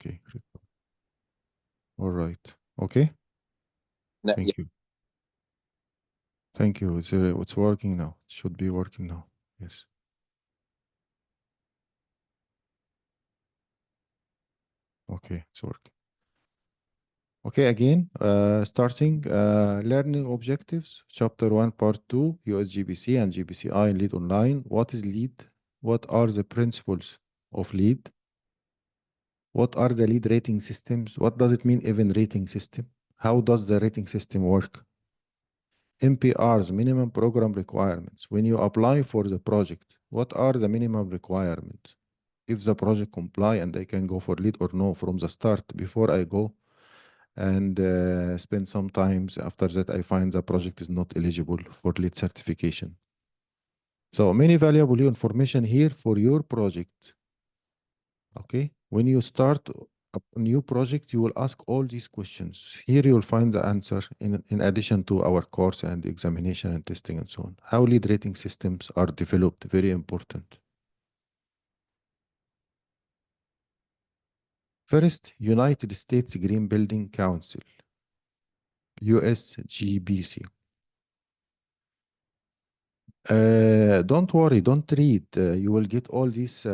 Okay. All right. Okay. No, Thank you. Thank you. It's working now. It should be working now. Yes. Okay, it's working. Okay, again, starting learning objectives, chapter 1, part 2, USGBC and GBCI LEED online. What is LEED? What are the principles of LEED? What are the LEED rating systems? What does it mean, even rating system? How does the rating system work? MPRs, minimum program requirements. When you apply for the project, what are the minimum requirements? If the project comply and I can go for LEED or no from the start before I go and spend some times after that I find the project is not eligible for LEED certification. So many valuable information here for your project. Okay, when you start a new project, you will ask all these questions. Here you will find the answer in addition to our course and examination and testing and so on. How LEED rating systems are developed, very important. First, United States Green Building Council, USGBC. Don't worry, don't read. You will get all these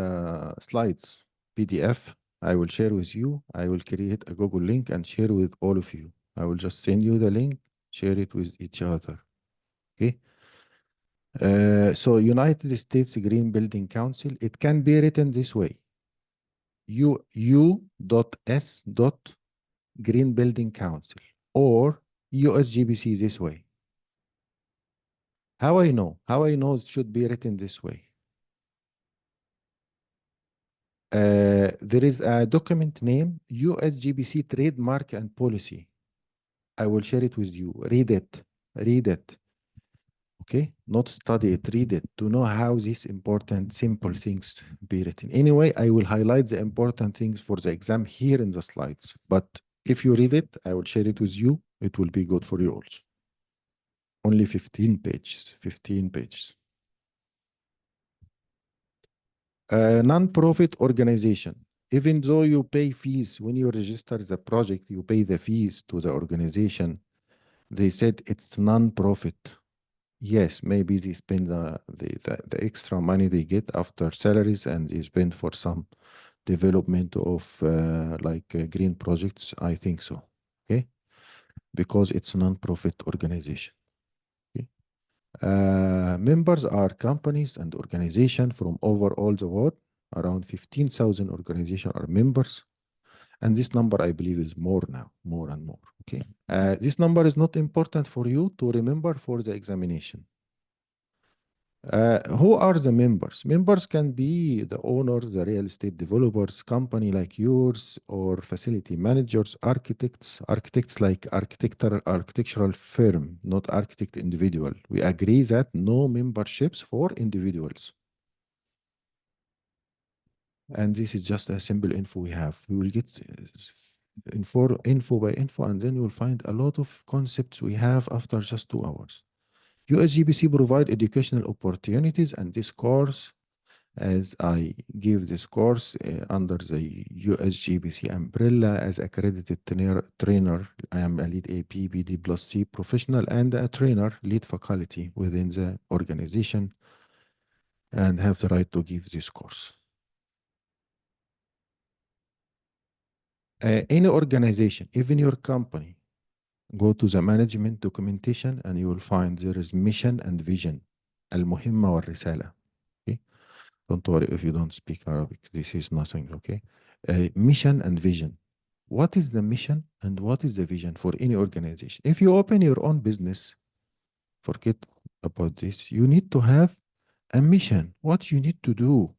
slides, PDF. I will share with you. I will create a Google link and share with all of you. I will just send you the link, share it with each other. Okay. So United States Green Building Council, it can be written this way. U.S. Green Building Council or USGBC this way. How I know? How I know it should be written this way? There is a document name, USGBC Trademark and Policy. I will share it with you. Read it. Read it. Okay? Not study it. Read it to know how these important, simple things be written. Anyway, I will highlight the important things for the exam here in the slides. But if you read it, I will share it with you. It will be good for you also. Only 15 pages. 15 pages. A non-profit organization. Even though you pay fees when you register the project, you pay the fees to the organization. They said it's non-profit. Yes, maybe they spend the extra money they get after salaries and they spend for some development of green projects. I think so. Okay, because it's a non-profit organization. Okay. Members are companies and organizations from over all the world. Around 15,000 organizations are members. And this number, I believe, is more now, more and more. Okay. This number is not important for you to remember for the examination. Who are the members? Members can be the owners, the real estate developers, company like yours, or facility managers, architects like architectural firm, not architect individual. We agree that no memberships for individuals. And this is just a simple info we have. We will get info by info, and then you will find a lot of concepts we have after just 2 hours. USGBC provide educational opportunities, and this course, as I give this course under the USGBC umbrella as accredited trainer, I am a LEED AP, BD+C professional and a trainer, LEED faculty within the organization, and have the right to give this course. Any organization, even your company, go to the management documentation and you will find there is mission and vision. المهمة والرسالة. Okay? Don't worry if you don't speak Arabic. This is nothing, okay? Mission and vision. What is the mission and what is the vision for any organization? If you open your own business, forget about this. You need to have a mission, what you need to do,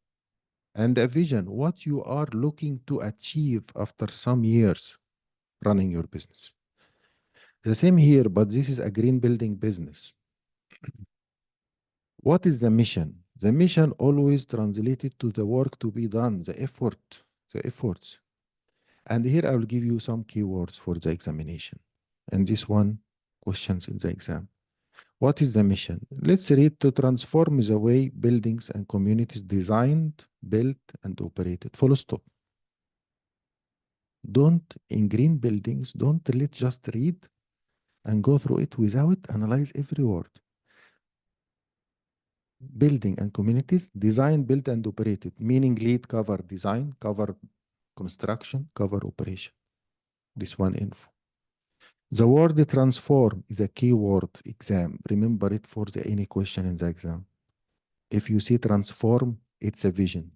and a vision, what you are looking to achieve after some years running your business. The same here, but this is a green building business. What is the mission? The mission always translated to the work to be done, the efforts. And here I will give you some keywords for the examination. And this one, questions in the exam. What is the mission? Let's read: to transform the way buildings and communities designed, built, and operated. Full stop. Don't, in green buildings, don't let just read and go through it without analyze every word. Building and communities, design, build, and operate it, meaning lead cover design, cover construction, cover operation. This one info. The word transform is a keyword exam. Remember it for any question in the exam. If you see transform, it's a vision.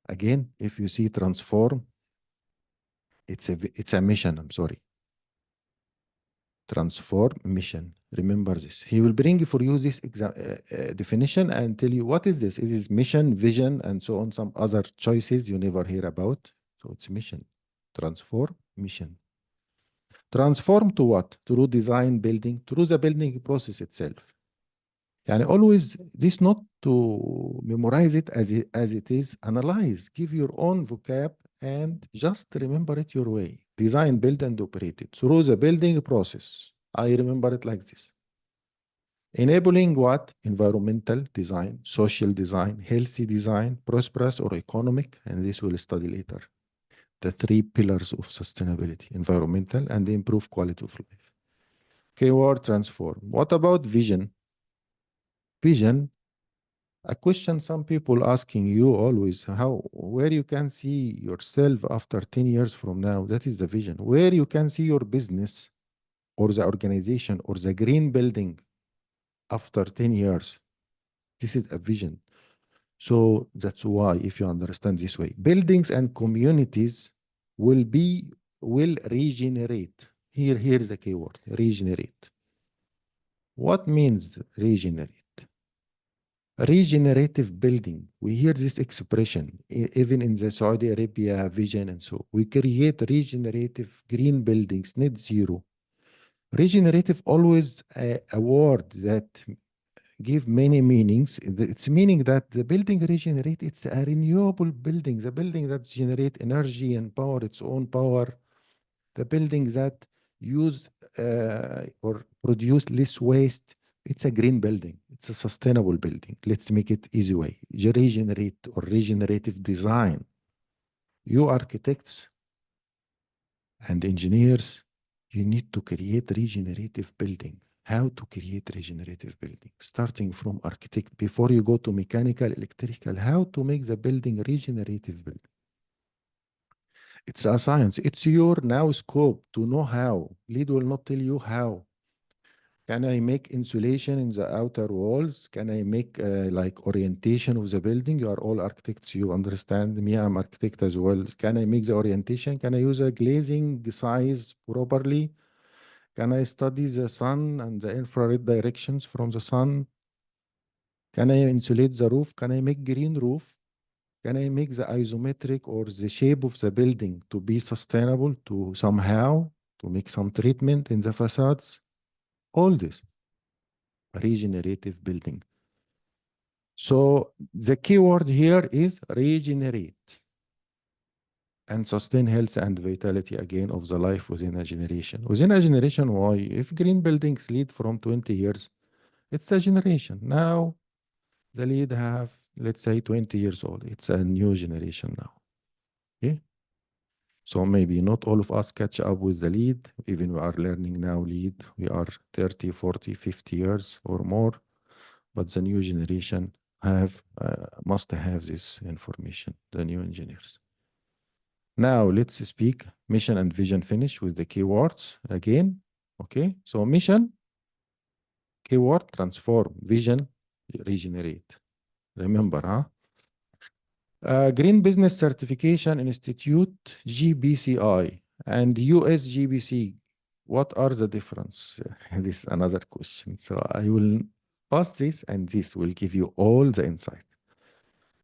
Again, if you see transform, it's a mission. I'm sorry. Transform mission. Remember this. He will bring for you this definition and tell you what is this. It is mission, vision, and so on. Some other choices you never hear about. So it's mission. Transform mission. Transform to what? Through design, building, through the building process itself. يعني always this not to memorize it as it is. Analyze. Give your own vocab and just remember it your way. Design, build, and operate it through the building process. I remember it like this. Enabling what? Environmental design, social design, healthy design, prosperous or economic, and this we'll study later. The three pillars of sustainability, environmental and improve quality of life. Keyword transform. What about vision? Vision, a question some people asking you always, where you can see yourself after 10 years from now. That is the vision. Where you can see your business or the organization or the green building after 10 years. This is a vision. So that's why, if you understand this way, buildings and communities will regenerate. Here's the keyword, regenerate. What means regenerate? Regenerative building. We hear this expression even in the Saudi Arabia vision, and so we create regenerative green buildings, net zero. Regenerative always a word that give many meanings. It's meaning that the building regenerate, it's a renewable building, the building that generate energy and power, its own power, the building that use or produce less waste. It's a green building. It's a sustainable building. Let's make it easy way. Regenerate or regenerative design. You architects and engineers, you need to create regenerative building. How to create regenerative building? Starting from architect, before you go to mechanical, electrical, how to make the building regenerative building. It's a science. It's your now scope to know how. LEED will not tell you how. Can I make insulation in the outer walls? Can I make like orientation of the building? You are all architects. You understand me. I'm architect as well. Can I make the orientation? Can I use a glazing size properly? Can I study the sun and the infrared directions from the sun? Can I insulate the roof? Can I make green roof? Can I make the isometric or the shape of the building to be sustainable to somehow to make some treatment in the facades? All this regenerative building. So the key word here is regenerate and sustain health and vitality again of the life within a generation. Within a generation, why? If green buildings lead from 20 years, it's a generation. Now the lead have, let's say, 20 years old. It's a new generation now. Okay. So maybe not all of us catch up with the lead. Even we are learning now lead. We are 30, 40, 50 years or more. But the new generation must have this information, the new engineers. Now let's speak mission and vision finish with the keywords again. Okay, so mission, keyword, transform, vision, regenerate. Remember, huh? Green Business Certification Institute, GBCI, and USGBC. What are the difference? This is another question. So I will pass this, and this will give you all the insight.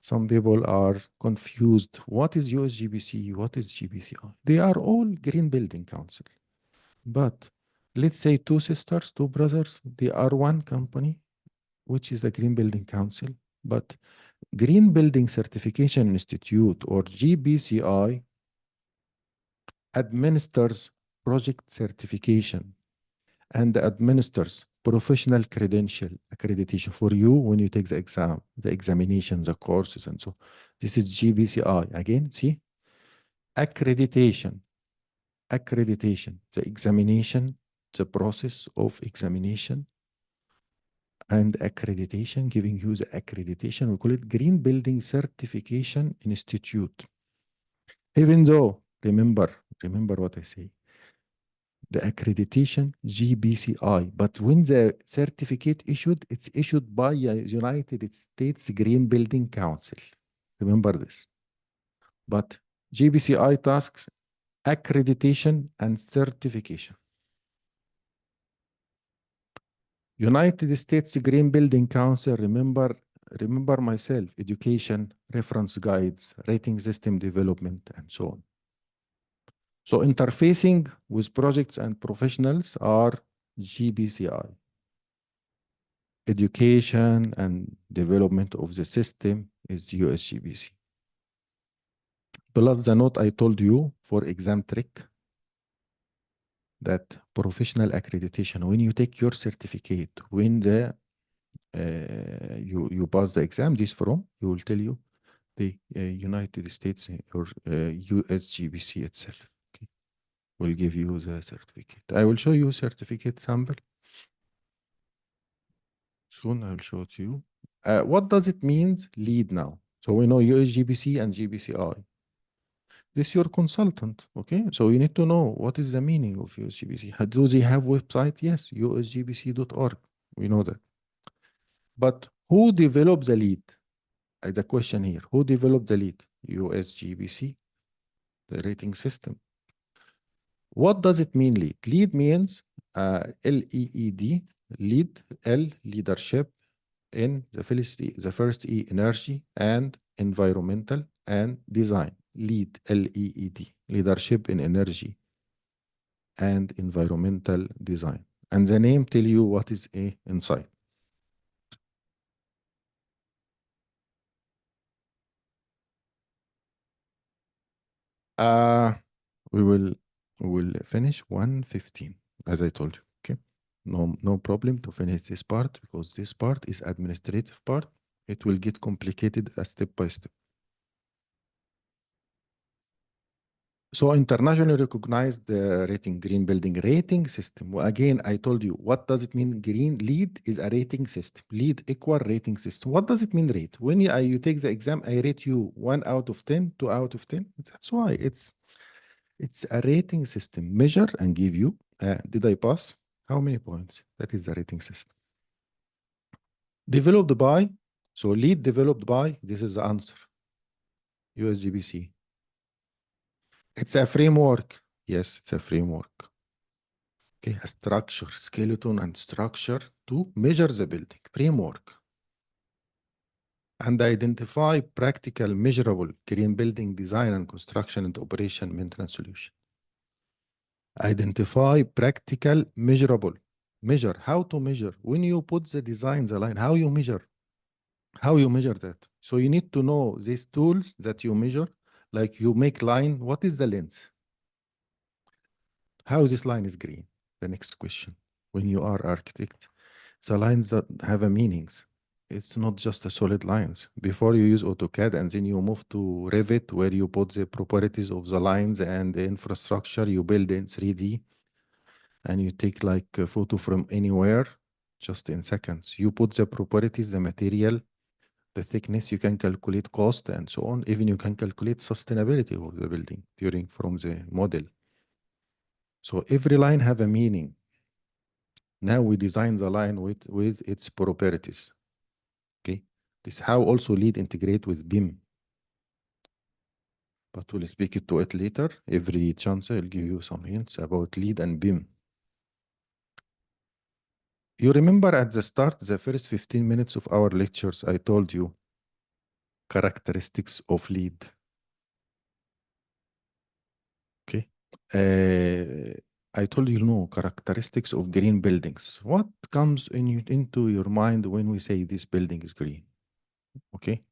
Some people are confused. What is USGBC? What is GBCI? They are all Green Building Council. But let's say two sisters, two brothers, they are one company, which is the Green Building Council. But Green Building Certification Institute, or GBCI, administers project certification and administers professional credential accreditation for you when you take the exam, the examination, the courses, and so. This is GBCI. Again, see? Accreditation. Accreditation, the examination, the process of examination and accreditation, giving you the accreditation. We call it Green Building Certification Institute. Even though, remember what I say, the accreditation GBCI, but when the certificate issued, it's issued by United States Green Building Council. Remember this. But GBCI tasks accreditation and certification. United States Green Building Council, remember myself, education, reference guides, rating system development, and so on. So interfacing with projects and professionals are GBCI. Education and development of the system is USGBC. Plus the note I told you for exam trick, that professional accreditation, when you take your certificate, when the you pass the exam, this from, you will tell you the United States or USGBC itself. Okay, will give you the certificate. I will show you certificate sample. Soon I will show it to you. What does it mean, LEED now? So we know USGBC and GBCI. This is your consultant, okay? So you need to know what is the meaning of USGBC. Do they have website? Yes, usgbc.org. We know that. But who developed the LEED? The question here, who developed the LEED? USGBC, the rating system. What does it mean, LEED? LEED means LEED, LEED, L, leadership, in the first E, energy, and environmental, and design. LEED, LEED, leadership in energy and environmental design. And the name tell you what is inside. We will finish 1:15, as I told you. Okay, no problem to finish this part, because this part is administrative part. It will get complicated step by step. So internationally recognized rating, green building rating system. Well, again, I told you, what does it mean? Green LEED is a rating system. LEED equal rating system. What does it mean, rate? When you take the exam, I rate you 1 out of 10, 2 out of 10. That's why it's a rating system. Measure and give you, did I pass? How many points? That is the rating system. Developed by, so LEED developed by, this is the answer. USGBC. It's a framework. Yes, it's a framework. Okay, a structure, skeleton and structure to measure the building. Framework. And identify practical, measurable green building design and construction and operation maintenance solution. Identify practical, measurable. Measure. How to measure? When you put the design, the line, how you measure? How you measure that? So you need to know these tools that you measure. Like you make line, what is the length? How this line is green? The next question. When you are architect, the lines that have a meanings. It's not just a solid lines. Before you use AutoCAD and then you move to Revit, where you put the properties of the lines and the infrastructure, you build in 3D, and you take like a photo from anywhere, just in seconds. You put the properties, the material, the thickness, you can calculate cost and so on. Even you can calculate sustainability of the building from the model. So every line have a meaning. Now we design the line with its properties. Okay, this is how also LEED integrate with BIM. But we'll speak to it later. Every chance I'll give you some hints about LEED and BIM. You remember at the start, the first 15 minutes of our lectures, I told you characteristics of LEED. Okay. I told you, no, characteristics of green buildings. What comes into your mind when we say this building is green? Okay.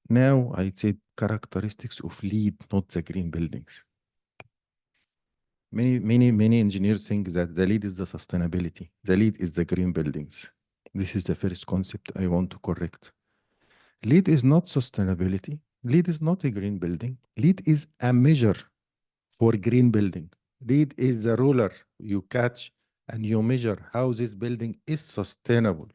Now I said characteristics of LEED, not the green buildings. Many engineers think that the LEED is the sustainability. The LEED is the green buildings. This is the first concept I want to correct. LEED is not sustainability. LEED is not a green building. LEED is a measure for green building. LEED is the ruler you catch and you measure how this building is sustainable.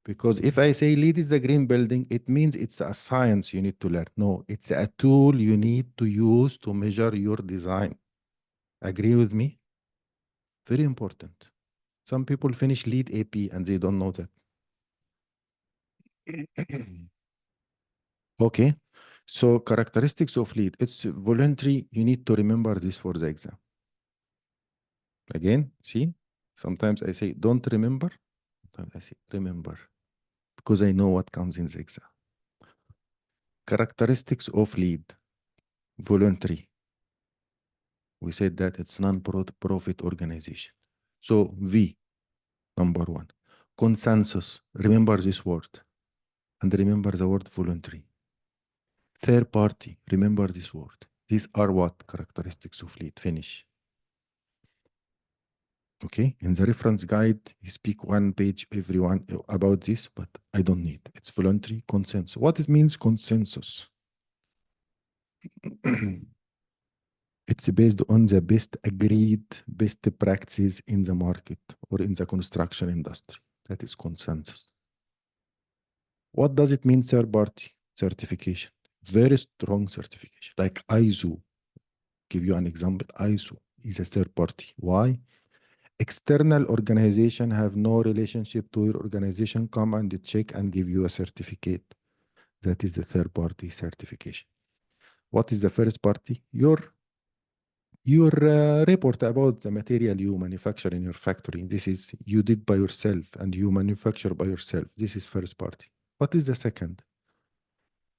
Because if I say LEED is a green building, it means it's a science you need to learn. No, it's a tool you need to use to measure your design. Agree with me? Very important. Some people finish LEED AP and they don't know that. Okay. So characteristics of LEED. It's voluntary. You need to remember this for the exam. Again, see? Sometimes I say don't remember. Sometimes I say remember. Because I know what comes in the exam. Characteristics of LEED. Voluntary. We said that it's non-profit organization. So V, number one. Consensus. Remember this word. And remember the word voluntary. Third party. Remember this word. These are what characteristics of LEED. Finish. Okay. In the reference guide, you speak one page everyone about this, but I don't need. It's voluntary consensus. What it means consensus? It's based on the best agreed best practices in the market or in the construction industry. That is consensus. What does it mean third party certification? Very strong certification, like ISO. Give you an example. ISO is a third party. Why? External organization have no relationship to your organization. Come and check and give you a certificate. That is the third party certification. What is the first party? Your report about the material you manufacture in your factory. This is you did by yourself and you manufacture by yourself. This is first party. What is the second?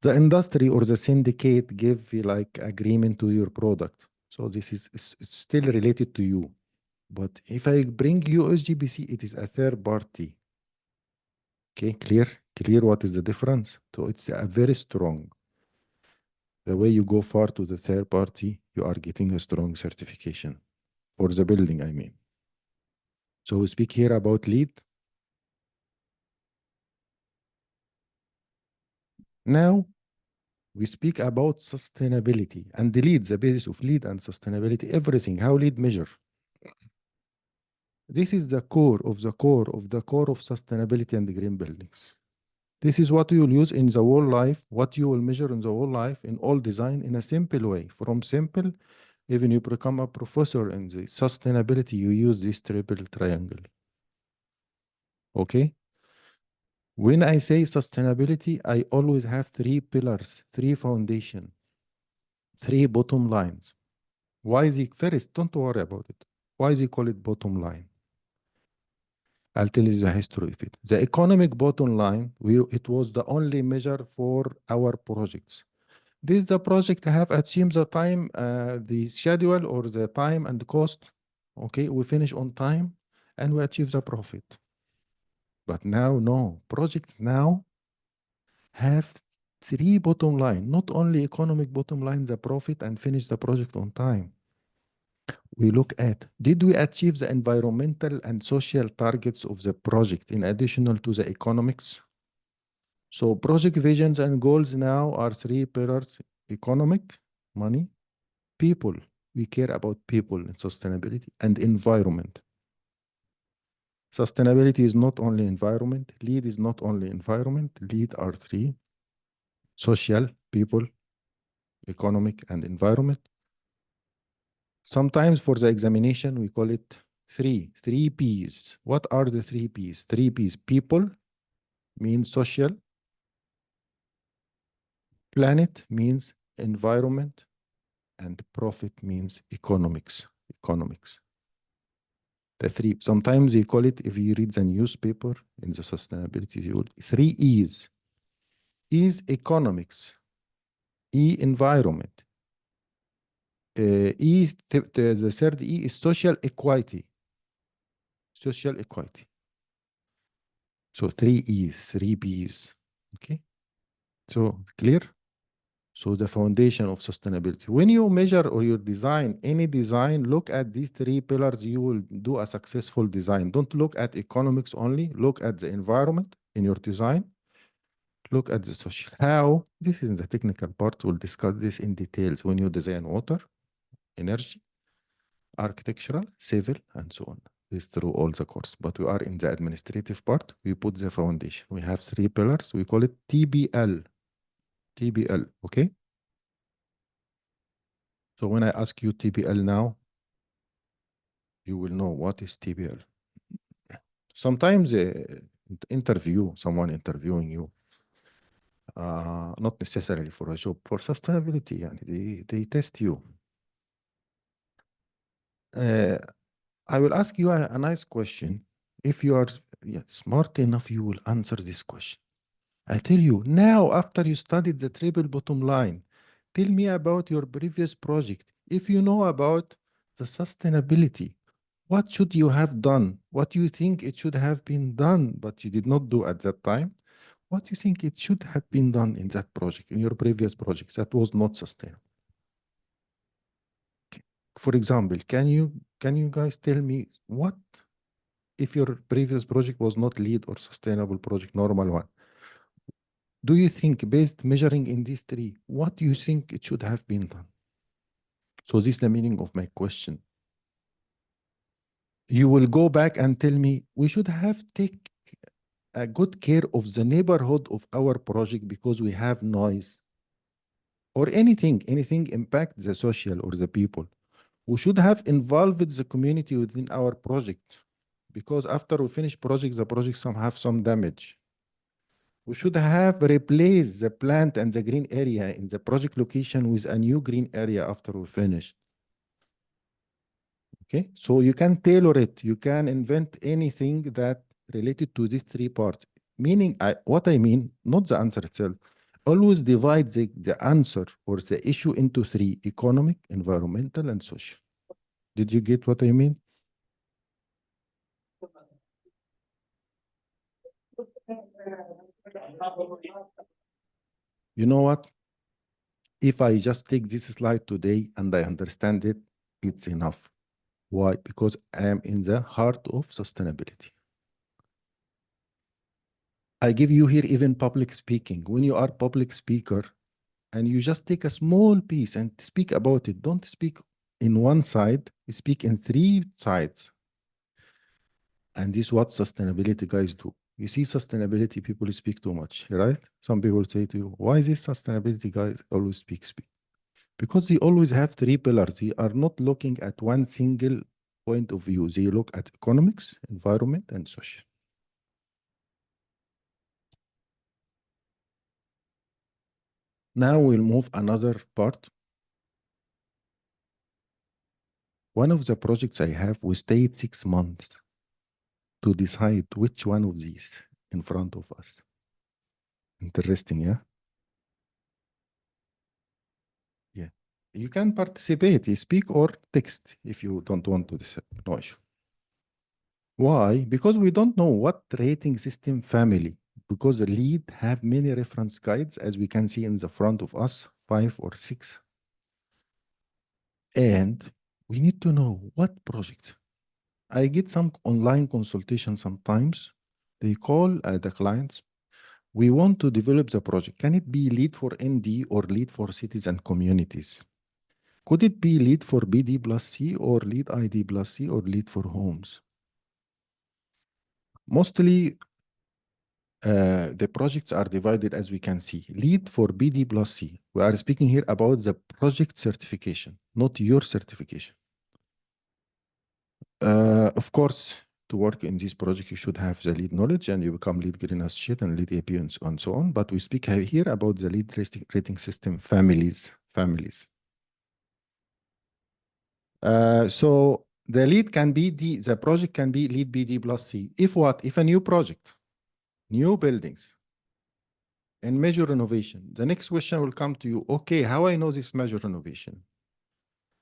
The industry or the syndicate give you like agreement to your product. So this is it's still related to you. But if I bring USGBC, it is a third party. Okay, clear? Clear what is the difference? So it's a very strong. The way you go far to the third party, you are getting a strong certification for the building, I mean. So we speak here about LEED. Now we speak about sustainability and the LEED, the basis of LEED and sustainability, everything, how LEED measure. This is the core of the core of the core of sustainability and the green buildings. This is what you will use in the whole life, what you will measure in the whole life, in all design, in a simple way. From simple, even you become a professor in the sustainability, you use this triple triangle. Okay? When I say sustainability, I always have three pillars, three foundation, three bottom lines. Why is it first? Don't worry about it. Why is he call it bottom line? I'll tell you the history of it. The economic bottom line, it was the only measure for our projects. Did the project have achieved the time, the schedule or the time and the cost? Okay, we finish on time and we achieve the profit. But now, no. Projects now have three bottom line, not only economic bottom line, the profit and finish the project on time. We look at, did we achieve the environmental and social targets of the project in addition to the economics? So project visions and goals now are three pillars: economic, money, people. We care about people and sustainability and environment. Sustainability is not only environment. LEED is not only environment. LEED are three: social, people, economic, and environment. Sometimes for the examination, we call it three P's. What are the three P's? Three P's. People means social. Planet means environment. And profit means economics. Economics. The three. Sometimes they call it, if you read the newspaper in the sustainability, you will, three E's. E is economics. E, environment. The third E is social equity. Social equity. So three E's, three B's. Okay. So clear? So the foundation of sustainability. When you measure or you design any design, look at these three pillars, you will do a successful design. Don't look at economics only, look at the environment in your design. Look at the social. How? This is the technical part. We'll discuss this in details when you design water, energy, architectural, civil, and so on. This through all the course. But we are in the administrative part. We put the foundation. We have 3 pillars. We call it TBL. TBL, okay? So when I ask you TBL now, you will know what is TBL. Sometimes someone interviewing you, not necessarily for a job, for sustainability, and they test you. I will ask you a nice question. If you are smart enough, you will answer this question. I tell you, now after you studied the triple bottom line, tell me about your previous project. If you know about the sustainability, what should you have done? What do you think it should have been done, but you did not do at that time? What do you think it should have been done in that project, in your previous project that was not sustainable? For example, can you guys tell me what if your previous project was not LEED or sustainable project, normal one? Do you think based measuring in these 3, what do you think it should have been done? So this is the meaning of my question. You will go back and tell me we should have take a good care of the neighborhood of our project because we have noise or anything impact the social or the people. We should have involved the community within our project because after we finish project, the project have some damage. We should have replaced the plant and the green area in the project location with a new green area after we finish. Okay, so you can tailor it. You can invent anything that related to these 3 parts. Meaning, what I mean, not the answer itself. Always divide the answer or the issue into 3: economic, environmental, and social. Did you get what I mean? You know what? If I just take this slide today and I understand it, it's enough. Why? Because I am in the heart of sustainability. I give you here even public speaking. When you are public speaker and you just take a small piece and speak about it, don't speak in one side, you speak in 3 sides. And this is what sustainability guys do. You see sustainability, people speak too much, right? Some people say to you, why is this sustainability guys always speak? Because they always have 3 pillars. They are not looking at one single point of view. They look at economics, environment, and social. Now we'll move another part. One of the projects I have, we stayed 6 months to decide which one of these in front of us. Interesting, yeah? Yeah. You can participate, you speak or text if you don't want to, no issue. Why? Because we don't know what rating system family, because the LEED have many reference guides, as we can see in the front of us, 5 or 6. And we need to know what project. I get some online consultation sometimes. They call the clients. We want to develop the project. Can it be LEED for ND or LEED for cities and communities? Could it be LEED for BD+C or LEED ID+C or LEED for homes? Mostly, the projects are divided as we can see. LEED for BD+C. We are speaking here about the project certification, not your certification. Of course, to work in this project, you should have the LEED knowledge and you become LEED Green Associate and LEED AP and so on. But we speak here about the LEED rating system families. So the LEED can be the project can be LEED BD+C. If what? If a new project, new buildings, and major renovation. The next question will come to you. Okay, how I know this major renovation?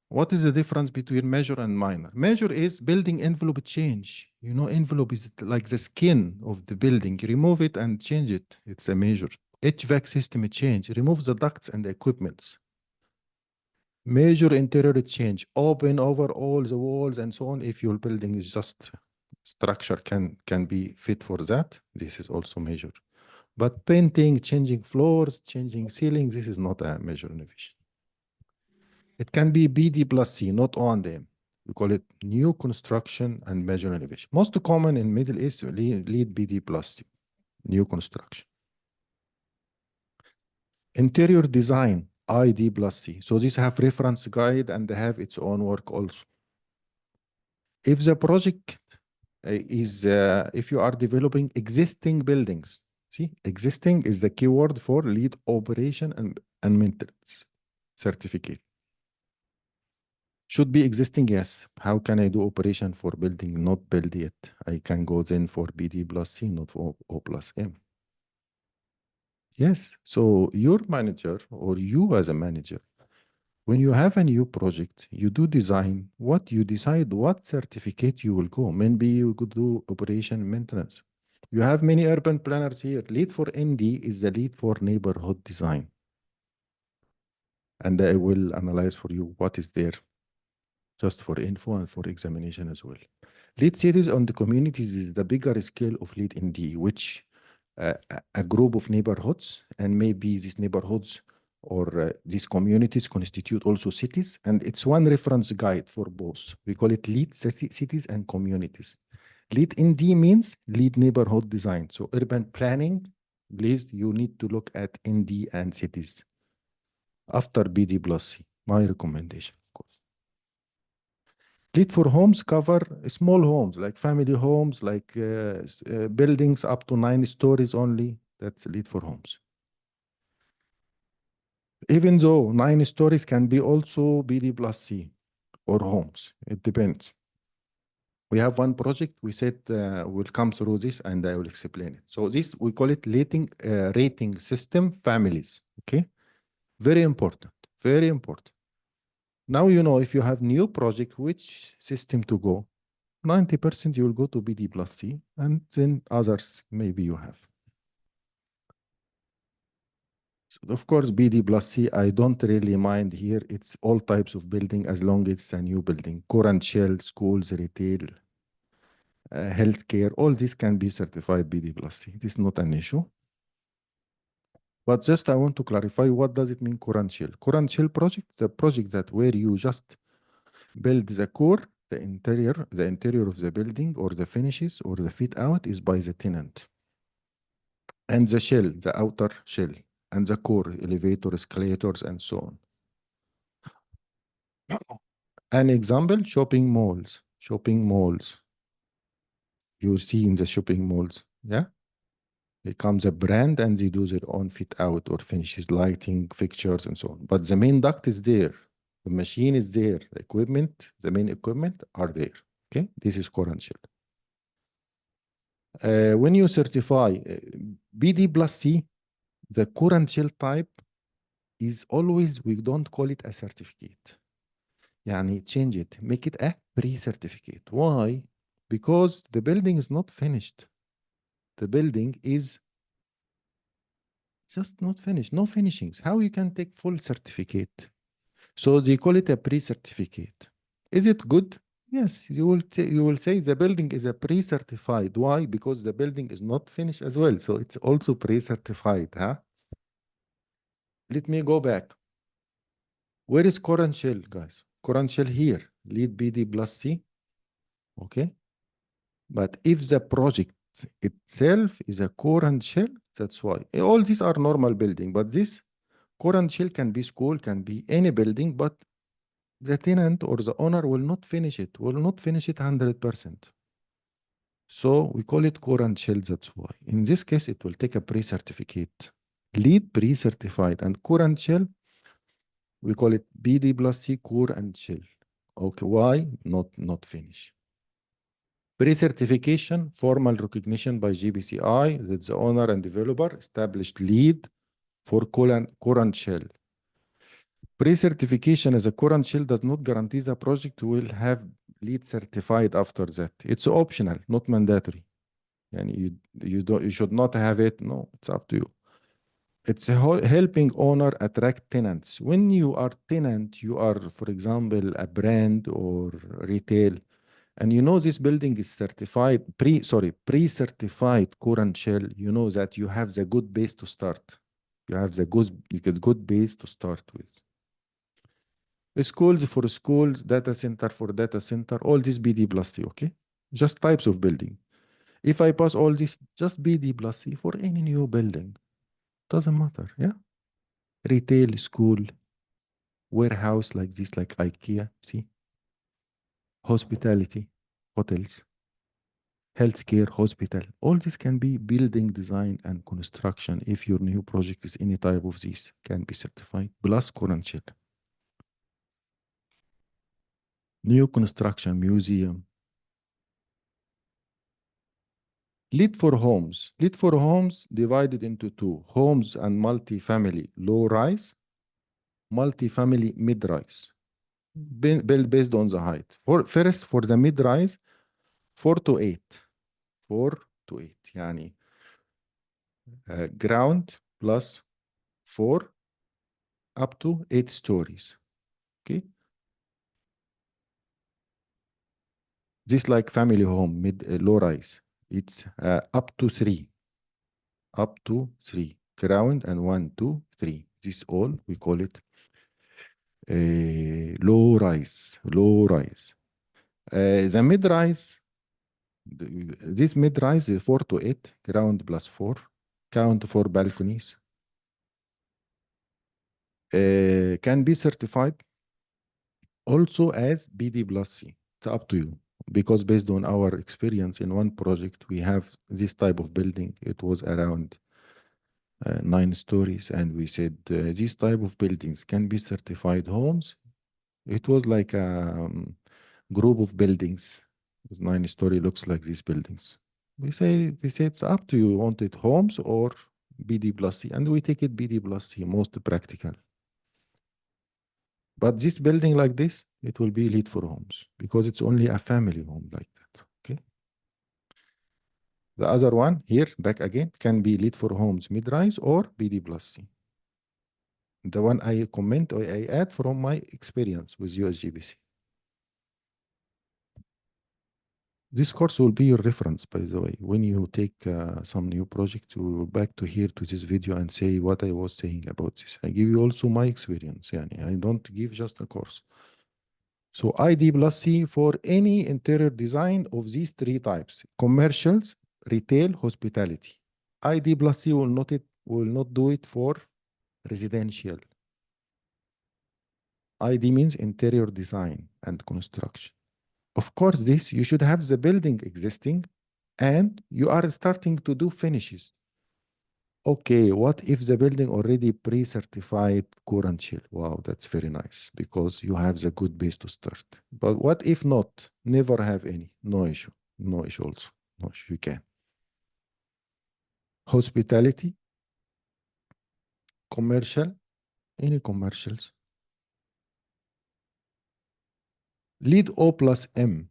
What is the difference between major and minor? Major is building envelope change. You know, envelope is like the skin of the building. You remove it and change it. It's a major. HVAC system change. Remove the ducts and the equipments. Major interior change. Open over all the walls and so on. If your building is just structure can be fit for that, this is also major. But painting, changing floors, changing ceilings, this is not a major innovation. It can be BD+C, not O&M. We call it new construction and major innovation. Most common in Middle East, lead BD+C, new construction. Interior design, ID+C. So these have reference guide and they have its own work also. If the project if you are developing existing buildings, see, existing is the keyword for lead operation and maintenance certificate. Should be existing, yes. How can I do operation for building not built yet? I can go then for BD+C, not for O+M. Yes. So your manager or you as a manager, when you have a new project, you do design, what you decide what certificate you will go. Maybe you could do operation maintenance. You have many urban planners here. Lead for ND is the lead for neighborhood design. And I will analyze for you what is there, just for info and for examination as well. Lead cities on the communities is the bigger scale of lead ND, which a group of neighborhoods, and maybe these neighborhoods or these communities constitute also cities, and it's one reference guide for both. We call it lead cities and communities. Lead ND means lead neighborhood design. So urban planning, please, you need to look at ND and cities after BD+C, my recommendation, of course. Lead for homes cover small homes, like family homes, like buildings up to 9 stories only. That's lead for homes. Even though 9 stories can be also BD+C or homes, it depends. We have one project, we said we'll come through this and I will explain it. So this, we call it rating system families, okay? Very important, very important. Now you know if you have new project, which system to go. 90% you will go to BD+C, and then others maybe you have. So of course, BD+C, I don't really mind here. It's all types of building as long as it's a new building. Core and shell, schools, retail, healthcare, all this can be certified BD+C. This is not an issue. But just I want to clarify, what does it mean core and shell? Core and shell project, the project that where you just build the core, the interior of the building, or the finishes or the fit out is by the tenant. And the shell, the outer shell, and the core, elevator, escalators, and so on. An example, shopping malls. Shopping malls. You see in the shopping malls, yeah? It comes a brand and they do their own fit out or finishes, lighting, fixtures, and so on. But the main duct is there. The machine is there. The equipment, the main equipment are there. Okay, this is core and shell. When you certify BD+C, the core and shell type is always, we don't call it a certificate. Yani change it, make it a pre-certificate. Why? Because the building is not finished. The building is just not finished, no finishings. How you can take full certificate? So they call it a pre-certificate. Is it good? Yes, you will say the building is a pre-certified. Why? Because the building is not finished as well. So it's also pre-certified. Huh? Let me go back. Where is core and shell, guys? Core and shell here. Lead BD+C. Okay. But if the project itself is a core and shell, that's why. All these are normal building, but this core and shell can be school, can be any building, but the tenant or the owner will not finish it, 100%. So we call it core and shell, that's why. In this case, it will take a pre-certificate. LEED pre-certified, and core and shell, we call it BD+C core and shell. Okay, why? Not finish. Pre-certification, formal recognition by GBCI that the owner and developer established LEED for core and shell. Pre-certification as a core and shell does not guarantee the project will have LEED certified after that. It's optional, not mandatory. And you should not have it. No, it's up to you. It's helping owner attract tenants. When you are tenant, you are, for example, a brand or retail. And you know this building is certified, pre-certified core and shell. You know that you have the good base to start. You have the good base to start with. Schools for schools, data center for data center, all this BD+C, okay? Just types of building. If I pass all this, just BD+C for any new building. Doesn't matter, yeah? Retail, school, warehouse like this, like IKEA, see? Hospitality, hotels, healthcare, hospital. All this can be building design and construction. If your new project is any type of this, can be certified, plus current shell. New construction, museum. LEED for homes. LEED for homes divided into two, homes and multifamily low rise, multifamily mid rise. Built based on the height. First, for the mid rise, 4 to 8. 4 to 8. يعني ground plus 4 up to 8 stories. Okay. This like family home, mid low rise. It's up to 3. Up to 3. Ground and 1, 2, 3. This all we call it low rise. Low rise. The mid rise. This mid rise is 4 to 8. Ground plus 4. Count for balconies. Can be certified also as BD+C. It's up to you. Because based on our experience in one project, we have this type of building. It was around 9 stories, and we said these type of buildings can be certified homes. It was like a group of buildings. 9-story looks like these buildings. They say it's up to you. You want it homes or BD+C, and we take it BD+C, most practical. But this building like this, it will be LEED for homes because it's only a family home like that. Okay. The other one here, back again, can be LEED for homes mid-rise or BD+C. The one I comment or I add from my experience with USGBC. This course will be your reference, by the way. When you take some new project, you will back to here to this video and say what I was saying about this. I give you also my experience. Yani, I don't give just a course. So ID+C for any interior design of these 3 types: commercials, retail, hospitality. ID+C will not do it for residential. ID means interior design and construction. Of course, this you should have the building existing and you are starting to do finishes. Okay, what if the building already pre-certified current shell? Wow, that's very nice because you have the good base to start. But what if not? Never have any. No issue. No issue also. No issue. You can. Hospitality, commercial, any commercials. LEED O plus M.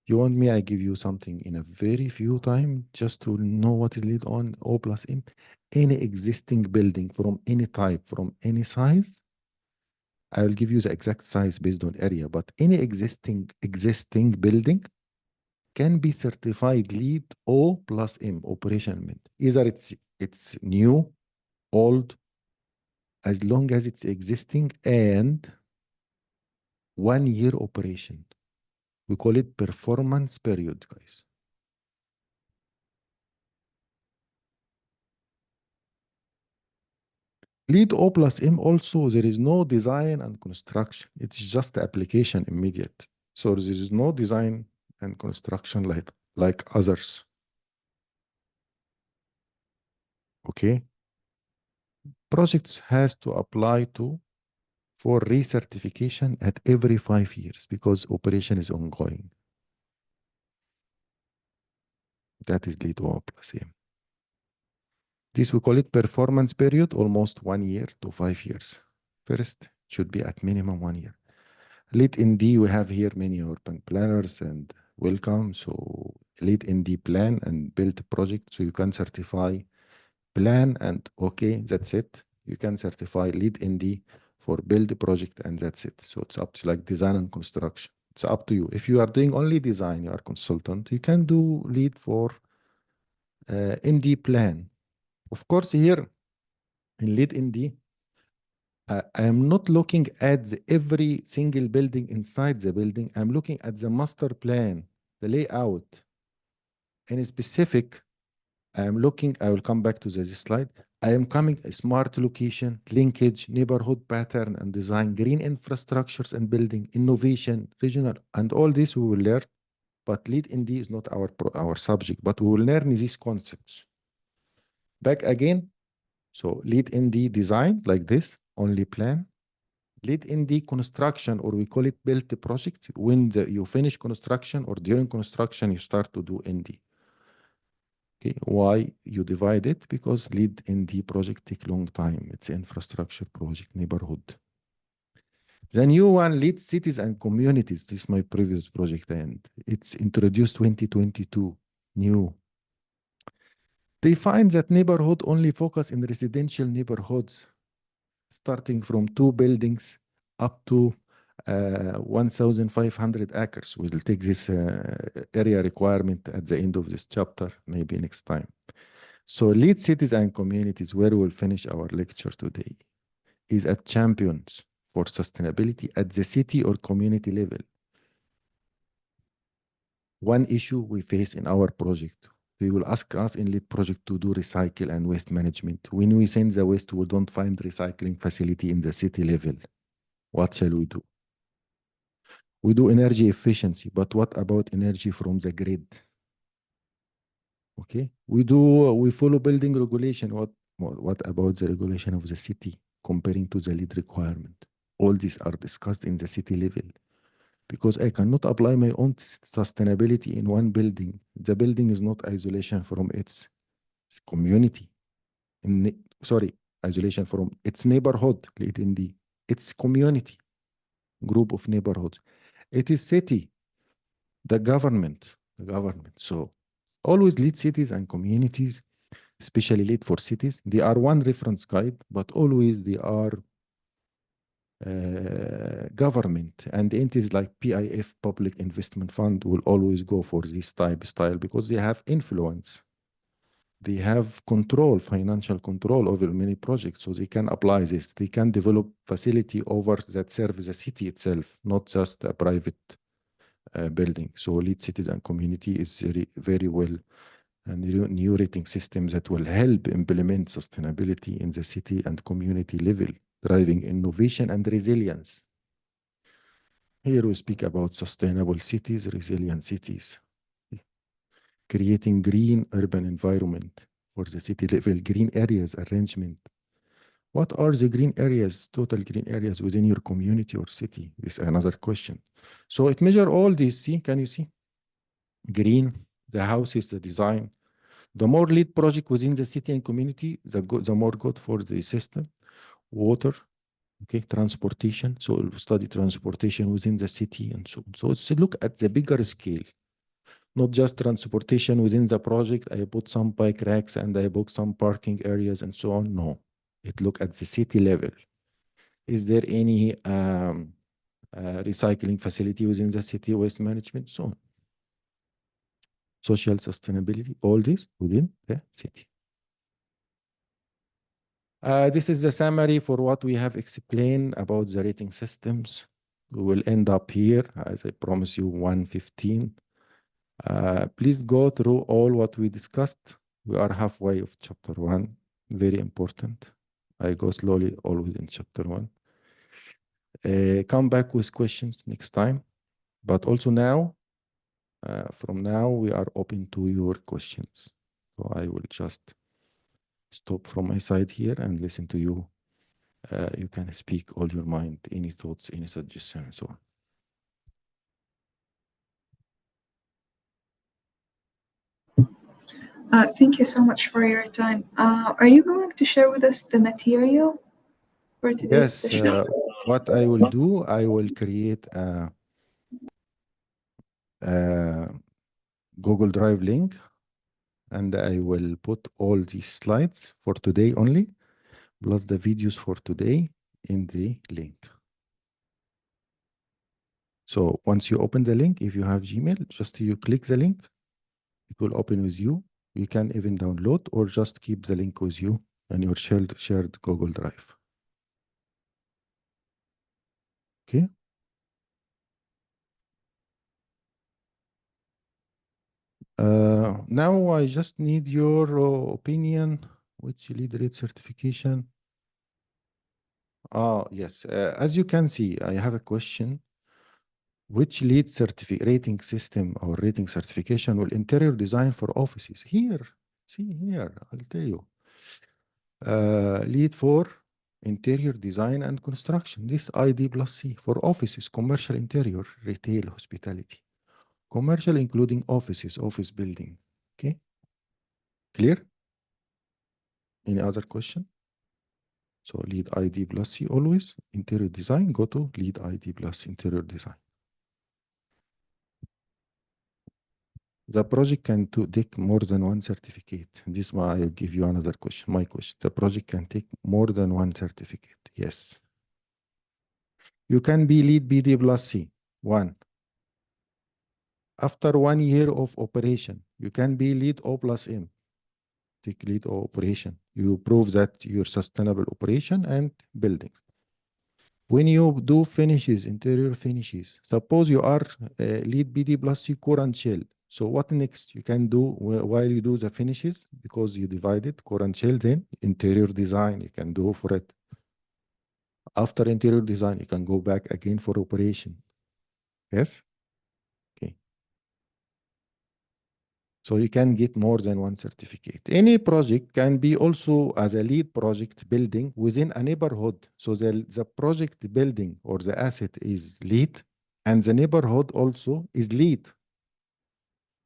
You want me, I give you something in a very few time just to know what is LEED on O plus M. Any existing building from any type, from any size, I will give you the exact size based on area, but any existing building can be certified LEED O plus M, operational maintenance. Either it's new, old, as long as it's existing and 1 year operation. We call it performance period, guys. LEED O plus M also, there is no design and construction. It's just the application immediate. So there is no design and construction like others. Okay. Projects has to apply to for recertification at every 5 years because operation is ongoing. That is LEED O plus M. This we call it performance period, almost 1 year to 5 years. First, should be at minimum 1 year. LEED ND, we have here many urban planners and welcome. So LEED ND plan and build project. So you can certify plan and okay, that's it. You can certify LEED ND for build project and that's it. So it's up to like design and construction. It's up to you. If you are doing only design, you are consultant, you can do LEED for ND plan. Of course, here in LEED ND, I am not looking at every single building inside the building. I'm looking at the master plan, the layout. In specific, I will come back to this slide. I am coming a smart location, linkage, neighborhood pattern and design, green infrastructures and building, innovation, regional, and all this we will learn. But LEED ND is not our subject, but we will learn these concepts. Back again. So LEED ND design like this, only plan. LEED ND construction, or we call it built project. When you finish construction or during construction, you start to do ND. Okay, why you divide it? Because LEED ND project take long time. It's infrastructure project, neighborhood. The new one, LEED cities and communities. This is my previous project, and it's introduced 2022, new. They find that neighborhood only focus in residential neighborhoods, starting from 2 buildings up to 1,500 acres. We'll take this area requirement at the end of this chapter, maybe next time. So LEED cities and communities, where we'll finish our lecture today, is at champions for sustainability at the city or community level. One issue we face in our project, they will ask us in LEED project to do recycle and waste management. When we send the waste, we don't find recycling facility in the city level. What shall we do? We do energy efficiency, but what about energy from the grid? Okay, we follow building regulation. What about the regulation of the city comparing to the LEED requirement? All these are discussed in the city level, because I cannot apply my own sustainability in one building. The building is not isolation from its community. Isolation from its neighborhood, LEED ND. Its community, group of neighborhoods. It is city, the government. So always LEED cities and communities, especially LEED for cities. They are one reference guide, but always they are government, and entities like PIF, Public Investment Fund, will always go for this style because they have influence. They have control, financial control over many projects, so they can apply this. They can develop facility over that serve the city itself, not just a private building. So LEED cities and community is very well, and new rating systems that will help implement sustainability in the city and community level, driving innovation and resilience. Here we speak about sustainable cities, resilient cities, creating green urban environment for the city level, green areas arrangement. What are the green areas, total green areas within your community or city? This is another question. So it measures all these, see, can you see? Green, the houses, the design. The more LEED project within the city and community, the more good for the system. Water, okay, transportation. So we'll study transportation within the city and so on. So it's a look at the bigger scale, not just transportation within the project. I put some bike racks and I book some parking areas and so on. No, it look at the city level. Is there any recycling facility within the city, waste management, so on. Social sustainability, all this within the city. This is the summary for what we have explained about the rating systems. We will end up here, as I promise you, 1:15. Please go through all what we discussed. We are halfway of chapter 1, very important. I go slowly always in chapter 1. Come back with questions next time. But also now, from now, we are open to your questions. So I will just stop from my side here and listen to you. You can speak all your mind, any thoughts, any suggestions, and so on. Thank you so much for your time. Are you going to share with us the material for today's session? What I will do, I will create a Google Drive link, and I will put all these slides for today only, plus the videos for today in the link. So once you open the link, if you have Gmail, just you click the link, it will open with you. You can even download or just keep the link with you and your shared Google Drive. Okay. Now I just need your opinion. Which LEED certification? Yes. As you can see, I have a question. Which LEED rating system or rating certification will interior design for offices? Here, see here, I'll tell you. LEED for interior design and construction. This ID+C for offices, commercial interior, retail, hospitality. Commercial including offices, office building. Okay, clear? Any other question? So LEED ID+C always, interior design, go to LEED ID+ interior design. The project can take more than one certificate. This one I'll give you another question. My question. The project can take more than one certificate. Yes. You can be LEED BD+C. One. After 1 year of operation, you can be LEED O+M. Take LEED O operation. You prove that you're sustainable operation and building. When you do finishes, interior finishes, suppose you are LEED BD+C core and shell. So what next you can do while you do the finishes, because you divided core and shell, then interior design, you can do for it. After interior design, you can go back again for operation. Yes? Okay. So you can get more than one certificate. Any project can be also as a LEED project building within a neighborhood. So the project building or the asset is LEED and the neighborhood also is LEED.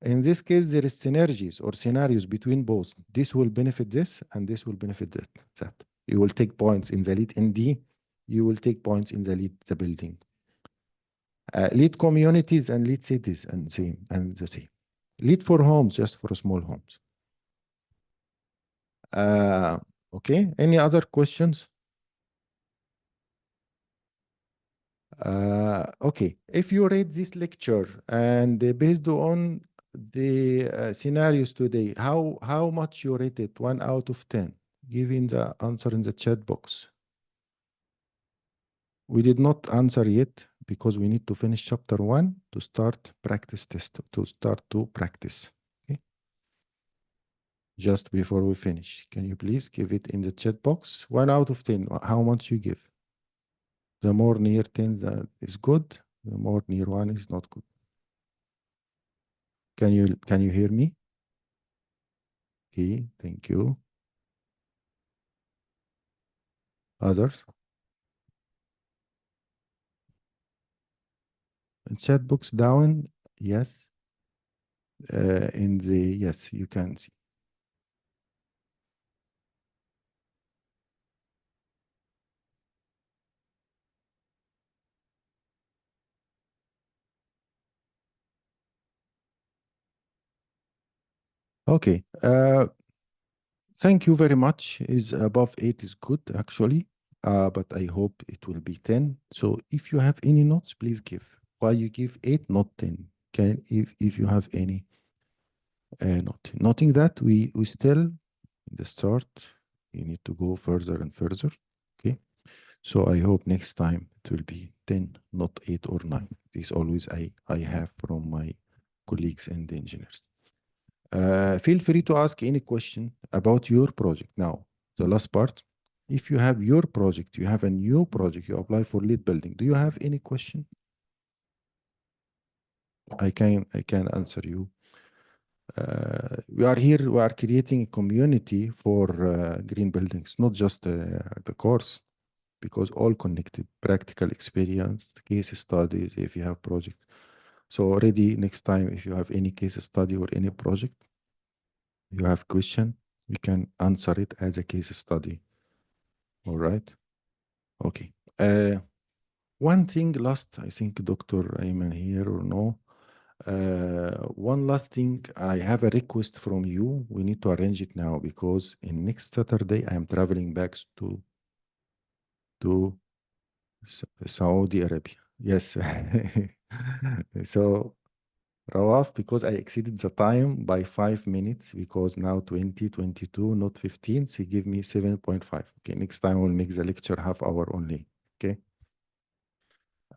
In this case, there is synergies or scenarios between both. This will benefit this and this will benefit that. You will take points in the LEED ND. You will take points in the LEED the building. LEED communities and LEED cities and the same. LEED for homes, just for small homes. Okay, any other questions? Okay, if you read this lecture and based on the scenarios today, how much you rate it? 1 out of 10? Giving the answer in the chat box. We did not answer yet because we need to finish chapter 1 to start practice test, to start to practice. Okay. Just before we finish, can you please give it in the chat box? 1 out of 10, how much you give? The more near 10 that is good, the more near 1 is not good. Can you hear me? Okay, thank you. Others? And chat box down, yes. Yes, you can see. Okay. Thank you very much. Is above 8 is good actually, but I hope it will be 10. So if you have any notes, please give. Why you give 8, not 10? Can if you have any note. Noting that we still in the start, you need to go further and further. Okay. So I hope next time it will be 10, not 8 or 9. This always I have from my colleagues and engineers. Feel free to ask any question about your project. Now, the last part, if you have your project, you have a new project, you apply for LEED building. Do you have any question? I can answer you. We are here, we are creating a community for green buildings, not just the course, because all connected, practical experience, case studies, if you have project. So already next time, if you have any case study or any project, you have question, you can answer it as a case study. All right. Okay. One thing last, I think Dr. Ayman here or no. One last thing, I have a request from you. We need to arrange it now because in next Saturday I am traveling back to Saudi Arabia. Yes. So, Rawaf, because I exceeded the time by 5 minutes, because now 20, 22, not 15, so give me 7.5. Okay, next time we'll make the lecture half hour only. Okay.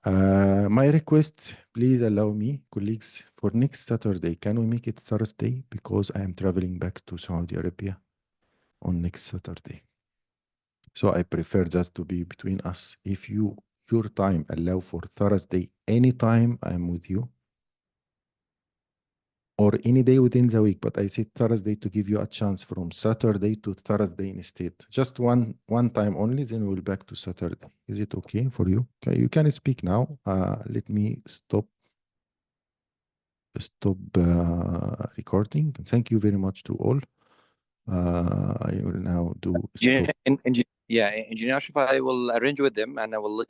My request, please allow me, colleagues, for next Saturday, can we make it Thursday? Because I am traveling back to Saudi Arabia on next Saturday. So I prefer just to be between us. If your time allow for Thursday, anytime, I'm with you. Or any day within the week, but I said Thursday to give you a chance from Saturday to Thursday instead. Just one time only, then we'll back to Saturday. Is it okay for you? Okay, you can speak now. Let me stop recording. Thank you very much to all. I will now do stop. Engineer Ashraf, I will arrange with them and I will let